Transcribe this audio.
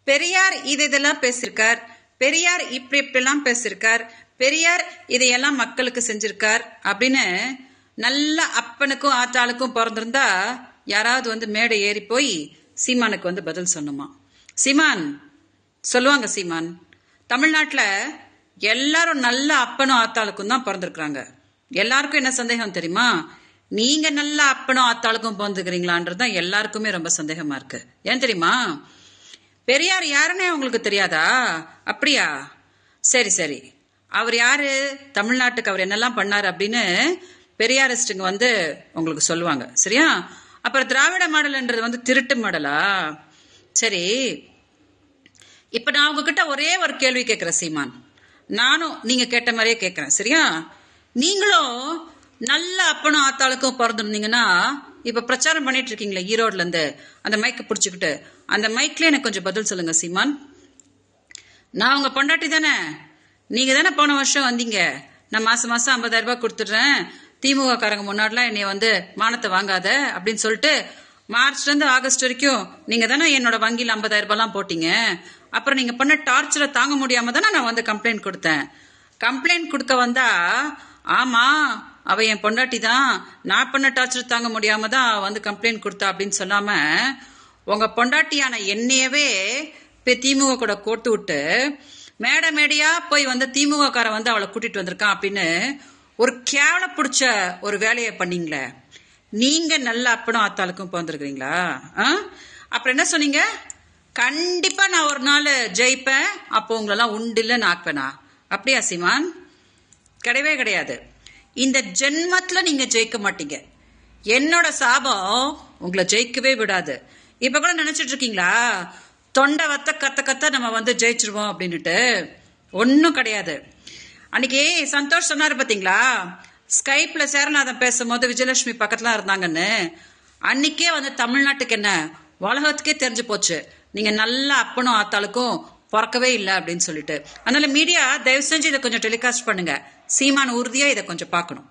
பெரியார் இதெல்லாம் பேசியிருக்கார், பெரியார் இப்படிலாம் பேசியிருக்கார், பெரியார் இதையெல்லாம் மக்களுக்கு செஞ்சிருக்கார் அப்படின்னு நல்ல அப்பனுக்கும் ஆத்தாளுக்கும் பிறந்திருந்தா யாராவது வந்து மேடை ஏறி போய் சீமானுக்கு வந்து பதில் சொன்னோமா? சீமான் சொல்லுவாங்க, சீமான் தமிழ்நாட்டில் எல்லாரும் நல்ல அப்பனும் ஆத்தாளுக்கும் தான் பிறந்திருக்கிறாங்க. எல்லாருக்கும் என்ன சந்தேகம் தெரியுமா? நீங்க நல்ல அப்பனும் ஆத்தாளுக்கும் பிறந்துக்கிறீங்களான்றதுதான் எல்லாருக்குமே ரொம்ப சந்தேகமா இருக்கு. ஏன் தெரியுமா? பெரியார் யாருன்னே உங்களுக்கு தெரியாதா? அப்படியா? சரி சரி, அவர் யாரு, தமிழ்நாட்டுக்கு அவர் என்னெல்லாம் பண்ணாரு அப்படின்னு பெரியாரிஸ்டுங்க வந்து உங்களுக்கு சொல்லுவாங்க, சரியா? அப்புறம் திராவிட மாடல்ன்றது வந்து திருட்டு மாடலா? சரி, இப்ப நான் உங்ககிட்ட ஒரே ஒரு கேள்வி கேட்கிறேன் சீமான், நானும் நீங்க கேட்ட மாதிரியே கேட்கிறேன், சரியா? நீங்களும் நல்ல அப்பனும் ஆத்தாளுக்கும் பிறந்திருந்தீங்கன்னா இப்ப பிரச்சாரம் பண்ணிட்டு இருக்கீங்களே ஈரோட்ல இருந்து அந்த மைக்கை பிடிச்சுக்கிட்டு, அந்த மைக்ல எனக்கு கொஞ்சம் பதில் சொல்லுங்க சீமான். நான் உங்க பொண்டாட்டி தானே, நீங்க தானே போன வருஷம் வந்தீங்க, நான் மாசம் மாசம் 50,000 ரூபாய் கொடுத்துடுறேன், திமுக காரங்க முன்னாடிலாம் என்னைய வந்து மானத்தை வாங்காத அப்படின்னு சொல்லிட்டு மார்ச்ல இருந்து ஆகஸ்ட் வரைக்கும் நீங்க தானே என்னோட வங்கியில் 50,000 ரூபாய்லாம் போட்டீங்க. அப்புறம் நீங்க பண்ண டார்ச்சரை தாங்க முடியாம தானே நான் வந்து கம்ப்ளைண்ட் கொடுத்தேன். கம்ப்ளைண்ட் கொடுக்க வந்தா ஆமா அவ என் பொண்டாட்டி தான், நான் பண்ண டார்ச்சர் தாங்க முடியாம தான் வந்து கம்ப்ளைண்ட் கொடுத்தா அப்படின்னு சொல்லாம உங்க பொண்டாட்டியான என்னையவே திமுக கூட கோர்த்து விட்டு மேடை மேடையா போய் வந்து திமுக கார வந்து அவளை கூட்டிட்டு வந்திருக்கான் அப்படின்னு ஒரு கேவல பிடிச்ச ஒரு வேலையை பண்ணீங்களே. நீங்க நல்ல அப்பனும் ஆத்தாளுக்கும் பிறந்திருக்கிறீங்களா? அப்புறம் என்ன சொன்னீங்க? கண்டிப்பா நான் ஒரு நாள் ஜெயிப்பேன், அப்போ உங்களெல்லாம் உண்டு இல்லை நான் ஆக்குவேனா? அப்படியா சீமான்? கிடையவே கிடையாது. இந்த ஜென்மத்துல நீங்க ஜெயிக்க மாட்டீங்க. என்னோட சாபம் உங்களை ஜெயிக்கவே விடாது. இப்ப கூட நினைச்சிட்டு இருக்கீங்களா தொண்டை வத்த கத்த கத்த நம்ம வந்து ஜெயிச்சிருவோம் அப்படின்னுட்டு? ஒன்னும் கிடையாது. அன்னைக்கு சந்தோஷ் சொன்னாரு பாத்தீங்களா, ஸ்கைப்ல சேரநாதன் பேசும்போது விஜயலட்சுமி பக்கத்துல இருந்தாங்கன்னு. அன்னைக்கே வந்து தமிழ்நாட்டுக்கு என்ன உலகத்துக்கே தெரிஞ்சு போச்சு நீங்க நல்ல அப்பனும் ஆத்தாளுக்கும் பிறக்கவே இல்லை அப்படின்னு சொல்லிட்டு. அதனால மீடியா தயவு செஞ்சு இதை கொஞ்சம் டெலிகாஸ்ட் பண்ணுங்க. சீமான் உறுதியா இதை கொஞ்சம் பார்க்கணும்.